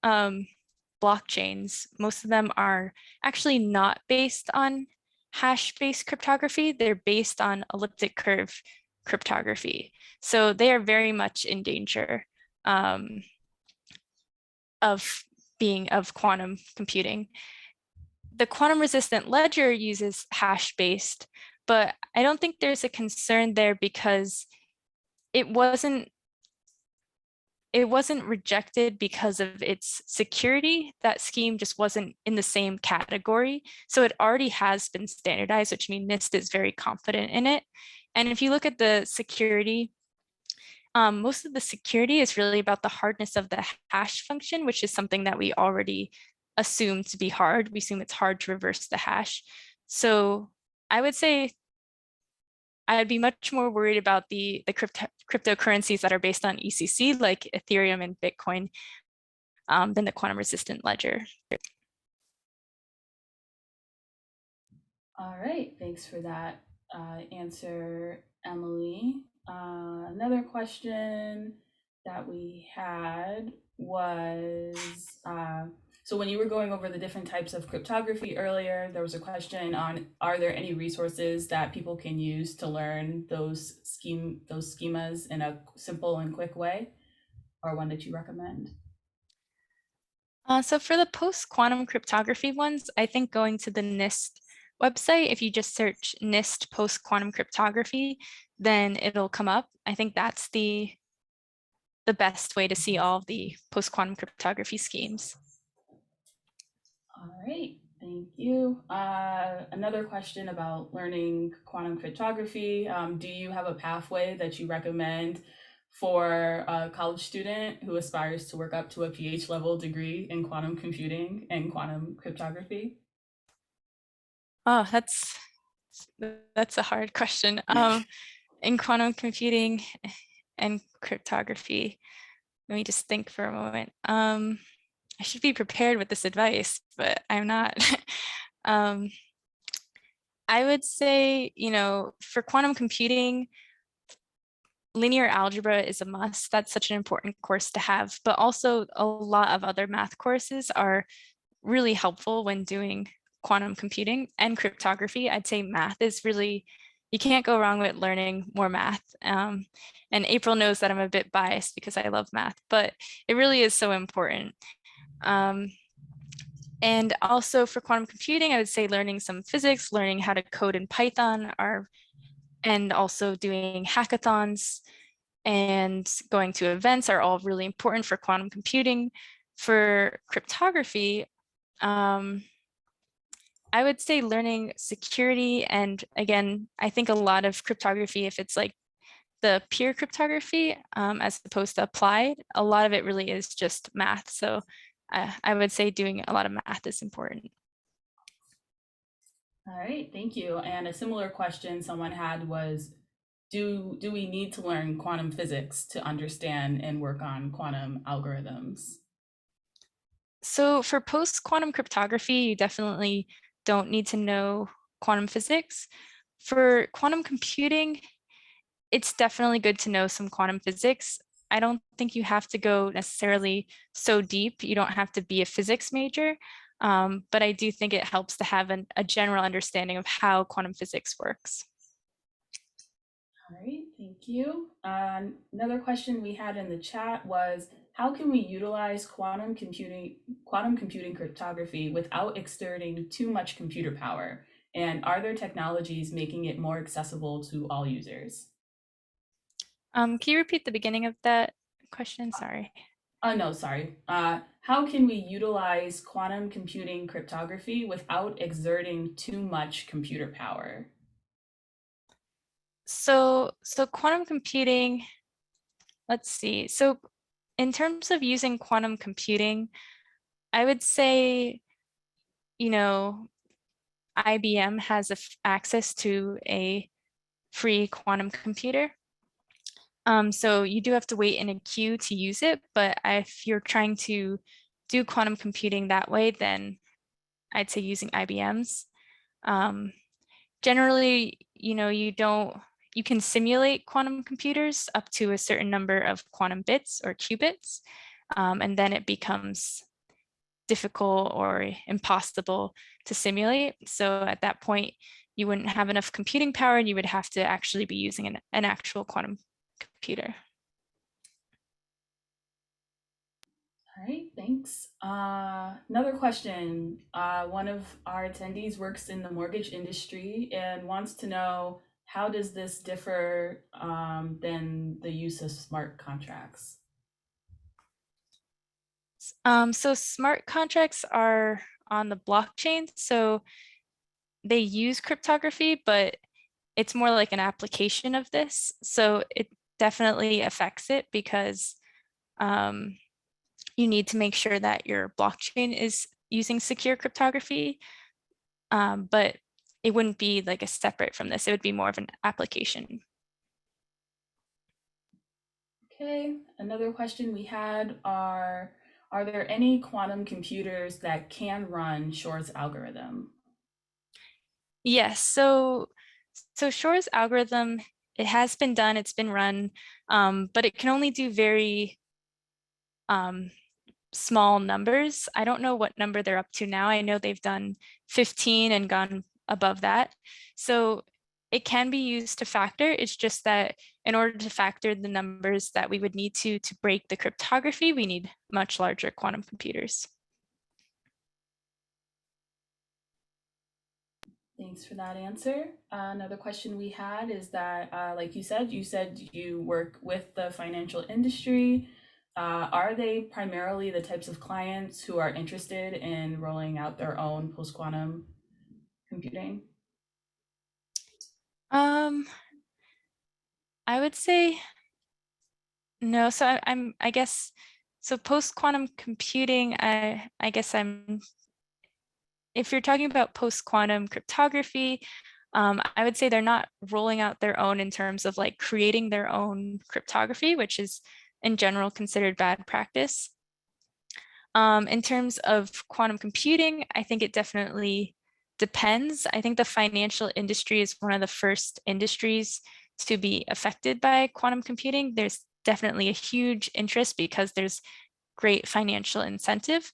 blockchains, most of them are actually not based on hash-based cryptography. They're based on elliptic curve cryptography. So they are very much in danger of quantum computing. The quantum resistant ledger uses hash-based, but I don't think there's a concern there because it wasn't rejected because of its security. That scheme just wasn't in the same category. So it already has been standardized, which means NIST is very confident in it. And if you look at the security, most of the security is really about the hardness of the hash function, which is something that we already assume to be hard. We assume it's hard to reverse the hash. So I would say I'd be much more worried about the cryptocurrencies that are based on ECC, like Ethereum and Bitcoin, than the quantum resistant ledger. All right, thanks for that answer, Emily. Another question that we had was, so when you were going over the different types of cryptography earlier, there was a question on, are there any resources that people can use to learn those schemas in a simple and quick way, or one that you recommend? So for the post-quantum cryptography ones, I think going to the NIST website, if you just search NIST post-quantum cryptography, then it'll come up. I think that's the best way to see all of the post-quantum cryptography schemes. All right, thank you. Another question about learning quantum cryptography. Do you have a pathway that you recommend for a college student who aspires to work up to a PhD level degree in quantum computing and quantum cryptography? Oh, that's a hard question. In quantum computing and cryptography, let me just think for a moment. I should be prepared with this advice, but I'm not. I would say, for quantum computing, linear algebra is a must. That's such an important course to have, but also a lot of other math courses are really helpful when doing quantum computing and cryptography. I'd say math is really, you can't go wrong with learning more math. And April knows that I'm a bit biased because I love math, but it really is so important. And also for quantum computing, I would say learning some physics, learning how to code in Python and also doing hackathons and going to events are all really important for quantum computing. For cryptography, I would say learning security. And again, I think a lot of cryptography, if it's like the pure cryptography as opposed to applied, a lot of it really is just math. So I would say doing a lot of math is important. All right, thank you. And a similar question someone had was, do we need to learn quantum physics to understand and work on quantum algorithms? So for post-quantum cryptography, you definitely don't need to know quantum physics. For quantum computing, it's definitely good to know some quantum physics. I don't think you have to go necessarily so deep. You don't have to be a physics major, but I do think it helps to have a general understanding of how quantum physics works. All right, thank you. Another question we had in the chat was, how can we utilize quantum computing cryptography without exerting too much computer power? And are there technologies making it more accessible to all users? Can you repeat the beginning of that question? Sorry. No, sorry. How can we utilize quantum computing cryptography without exerting too much computer power? So quantum computing, let's see. So in terms of using quantum computing, I would say, you know, IBM has access to a free quantum computer. So you do have to wait in a queue to use it, but if you're trying to do quantum computing that way, then I'd say using IBM's. Um, Generally, you can simulate quantum computers up to a certain number of quantum bits or qubits, and then it becomes difficult or impossible to simulate. So at that point, you wouldn't have enough computing power and you would have to actually be using an actual quantum computer. All right, thanks. Another question. One of our attendees works in the mortgage industry and wants to know, how does this differ than the use of smart contracts? So smart contracts are on the blockchain. So they use cryptography, but it's more like an application of this. So it definitely affects it because um, you need to make sure that your blockchain is using secure cryptography, but it wouldn't be like a separate from this. It would be more of an application. Okay, another question we had are there any quantum computers that can run Shor's algorithm? Yes, so Shor's algorithm, it has been done, it's been run, but it can only do very um, small numbers. I don't know what number they're up to now. I know they've done 15 and gone above that. So it can be used to factor. It's just that in order to factor the numbers that we would need to break the cryptography, we need much larger quantum computers. Thanks for that answer. Another question we had is that, like you said you work with the financial industry. Are they primarily the types of clients who are interested in rolling out their own post-quantum computing? Um, I would say no. So I guess, so post-quantum computing, I guess if you're talking about post-quantum cryptography, I would say they're not rolling out their own in terms of like creating their own cryptography, which is in general considered bad practice. In terms of quantum computing, I think it definitely depends. I think the financial industry is one of the first industries to be affected by quantum computing. There's definitely a huge interest because there's great financial incentive.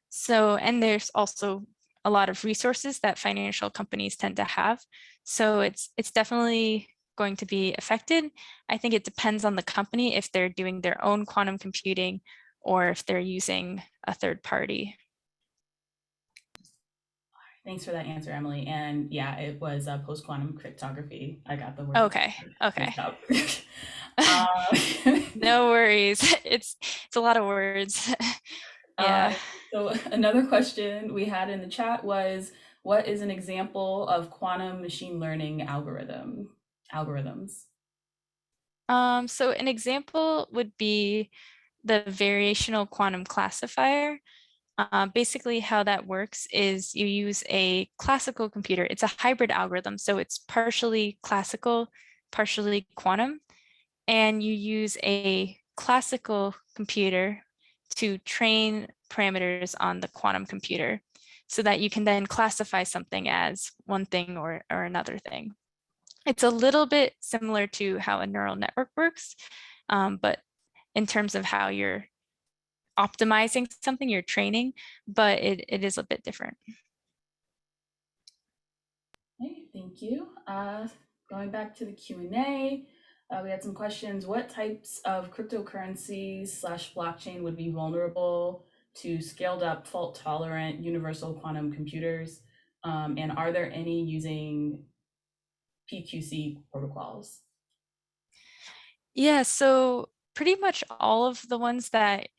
So, and there's also a lot of resources that financial companies tend to have. So it's definitely going to be affected. I think it depends on the company if they're doing their own quantum computing or if they're using a third party. Thanks for that answer, Emily. And yeah, it was post-quantum cryptography. I got the word Okay, okay. mixed up. uh, No worries. It's a lot of words. Uh, Yeah. so another question we had in the chat was, what is an example of quantum machine learning algorithms? So an example would be the variational quantum classifier. Basically, how that works is you use a classical computer. It's a hybrid algorithm, so it's partially classical, partially quantum. And you use a classical computer to train parameters on the quantum computer so that you can then classify something as one thing or another thing. It's a little bit similar to how a neural network works, but in terms of how you're optimizing something, you're training, but it is a bit different. Okay, thank you. Going back to the Q&A, we had some questions. What types of cryptocurrencies slash blockchain would be vulnerable to scaled up, fault tolerant, universal quantum computers? And are there any using PQC protocols? Yeah, so pretty much all of the ones that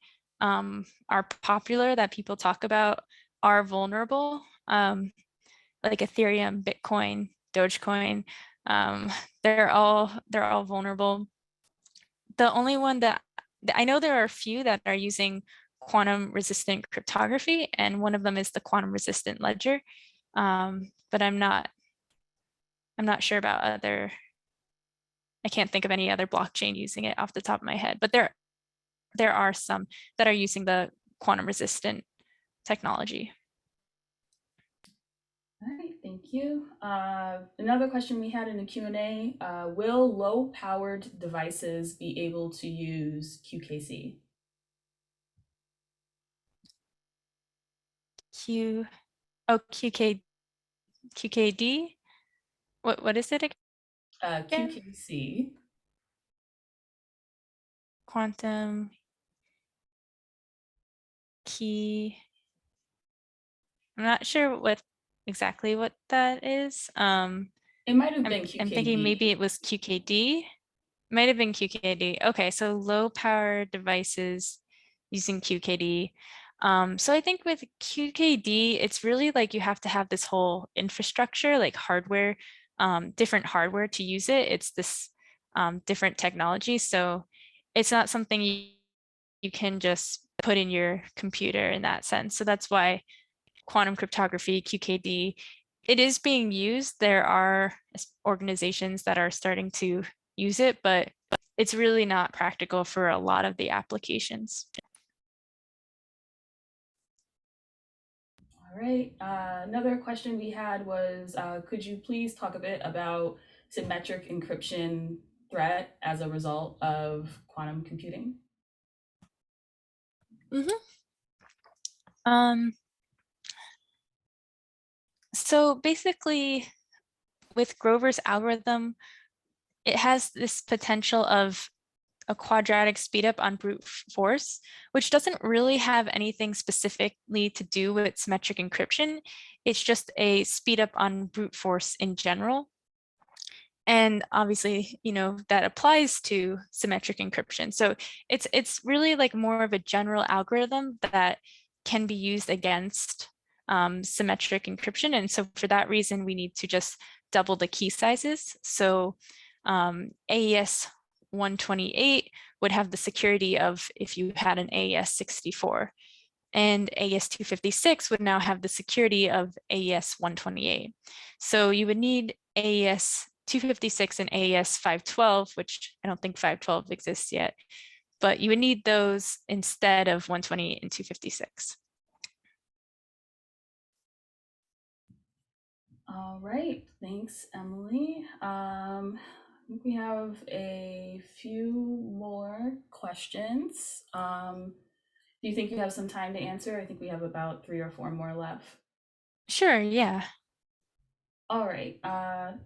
are popular that people talk about are vulnerable, like Ethereum, Bitcoin, Dogecoin. Um, they're all vulnerable. The only one that I know, there are a few that are using quantum resistant cryptography, and one of them is the quantum resistant ledger. But I'm not sure about other. I can't think of any other blockchain using it off the top of my head, but there are some that are using the quantum resistant technology. All right, thank you. Another question we had in the Q&A, will low-powered devices be able to use QKC? Q oh QK QKD. What is it again? QKC. Quantum key. I'm not sure exactly what that is. It might have been I'm thinking maybe QKD. it was QKD. Might have been QKD. Okay, so low power devices using QKD. So I think with QKD, it's really like you have to have this whole infrastructure, like hardware, different hardware to use it. It's this different technology. So it's not something you can just put in your computer in that sense. So that's why quantum cryptography, QKD, it is being used. There are organizations that are starting to use it, but it's really not practical for a lot of the applications. All right. Another question we had was, could you please talk a bit about symmetric encryption threat as a result of quantum computing? Mhm. Um, so basically, with Grover's algorithm, it has this potential of a quadratic speedup on brute force, which doesn't really have anything specifically to do with symmetric encryption. It's just a speedup on brute force in general. And obviously, that applies to symmetric encryption. So it's really like more of a general algorithm that can be used against symmetric encryption. And so for that reason, we need to just double the key sizes. So AES 128 would have the security of if you had an AES 64. And AES 256 would now have the security of AES 128. So you would need AES 256 and AES 512, which I don't think 512 exists yet, but you would need those instead of 128 and 256. All right, thanks, Emily. I think we have a few more questions. Do you think you have some time to answer? I think we have about 3 or 4 more left. Sure, yeah. All right,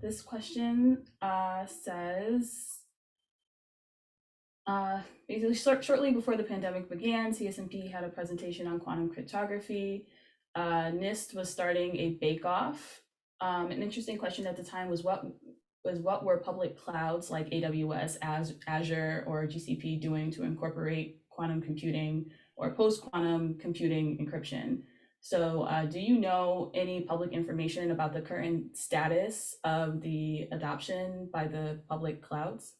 this question says, basically, shortly before the pandemic began, CSNP had a presentation on quantum cryptography. NIST was starting a bake-off. An interesting question at the time was what were public clouds like AWS, Azure, or GCP doing to incorporate quantum computing or post-quantum computing encryption? So, do you know any public information about the current status of the adoption by the public clouds?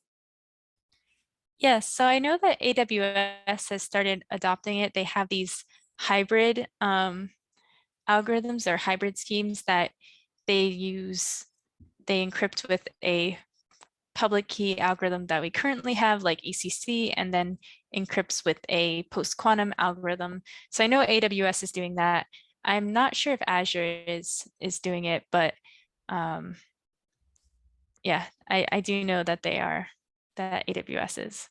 Yes, so I know that AWS has started adopting it. They have these hybrid algorithms or hybrid schemes that they use. They encrypt with a public key algorithm that we currently have, like ECC, and then encrypts with a post-quantum algorithm. So I know AWS is doing that. I'm not sure if Azure is doing it, but yeah, I do know that that AWS is.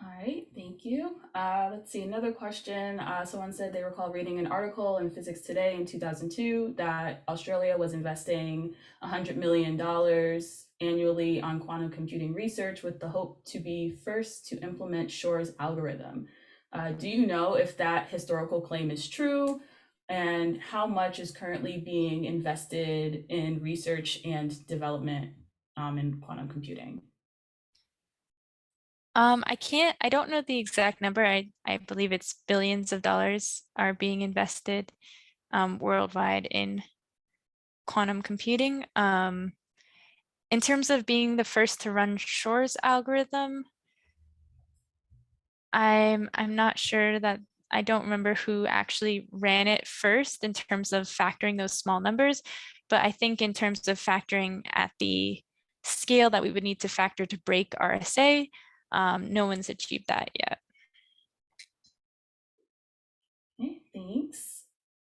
All right, thank you. Let's see, another question. Someone said they recall reading an article in Physics Today in 2002 that Australia was investing $100 million annually on quantum computing research with the hope to be first to implement Shor's algorithm. Do you know if that historical claim is true? and how much is currently being invested in research and development in quantum computing? I don't know the exact number. I believe it's billions of dollars are being invested worldwide in quantum computing. In terms of being the first to run Shor's algorithm, I'm not sure that I don't remember who actually ran it first in terms of factoring those small numbers, but I think in terms of factoring at the scale that we would need to factor to break RSA, no one's achieved that yet. Okay, thanks.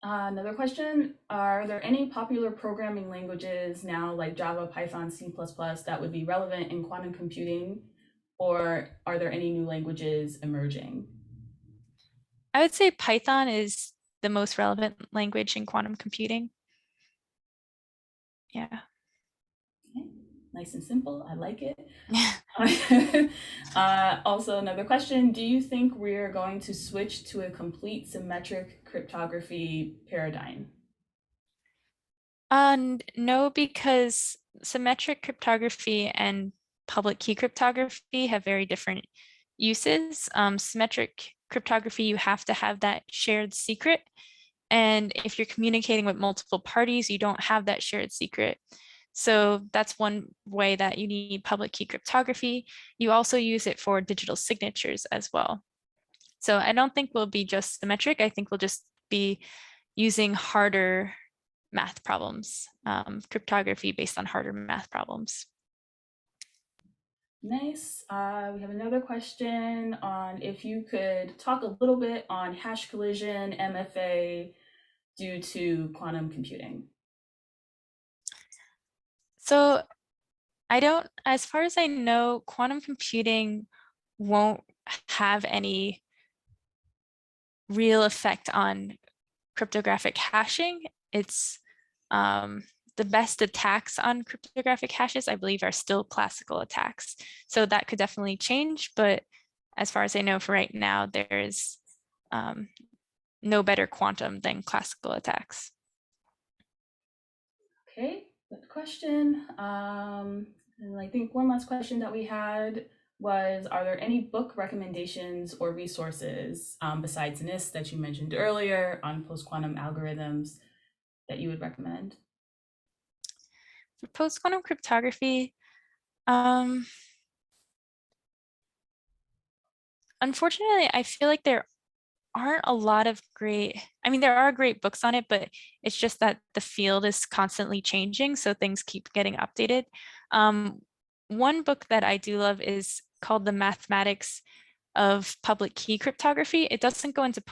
Another question, are there any popular programming languages now like Java, Python, C++ that would be relevant in quantum computing, or are there any new languages emerging? I would say Python is the most relevant language in quantum computing. Yeah. Okay, nice and simple, I like it. Also, another question, do you think we're going to switch to a complete symmetric cryptography paradigm? No, because symmetric cryptography and public key cryptography have very different uses. Symmetric cryptography, you have to have that shared secret. And if you're communicating with multiple parties, you don't have that shared secret. So that's one way that you need public key cryptography. You also use it for digital signatures as well. So I don't think we'll be just symmetric. I think we'll just be using harder math problems, cryptography based on harder math problems. Nice. We have another question on if you could talk a little bit on hash collision, MFA, due to quantum computing. So I don't, as far as I know, quantum computing won't have any real effect on cryptographic hashing. It's the best attacks on cryptographic hashes, I believe, are still classical attacks. So that could definitely change. But as far as I know for right now, there is no better quantum than classical attacks. Okay, good question. And I think one last question that we had was, are there any book recommendations or resources besides NIST that you mentioned earlier on post-quantum algorithms that you would recommend? For post-quantum cryptography, unfortunately, I feel like there aren't a lot of great, I mean, there are great books on it, but it's just that the field is constantly changing, so things keep getting updated. One book that I do love is called The Mathematics of Public Key Cryptography. It doesn't go into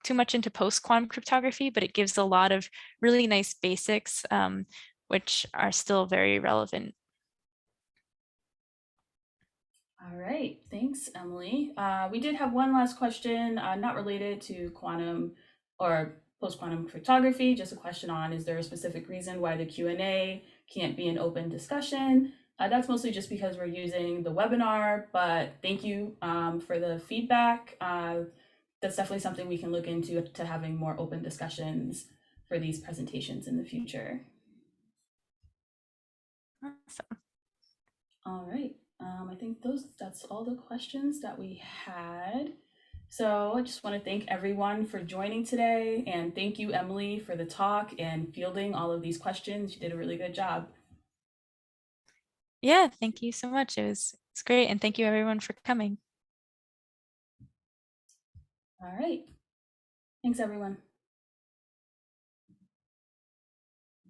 too much into post-quantum cryptography, but it gives a lot of really nice basics, which are still very relevant. All right, thanks, Emily. We did have one last question, not related to quantum or post-quantum cryptography, just a question on, is there a specific reason why the Q&A can't be an open discussion? That's mostly just because we're using the webinar, but thank you for the feedback. That's definitely something we can look into to having more open discussions for these presentations in the future. Awesome. All right. I think that's all the questions that we had. So I just want to thank everyone for joining today, and thank you, Emily, for the talk and fielding all of these questions. You did a really good job. Yeah, thank you so much. It's great, and thank you everyone for coming. All right. Thanks, everyone.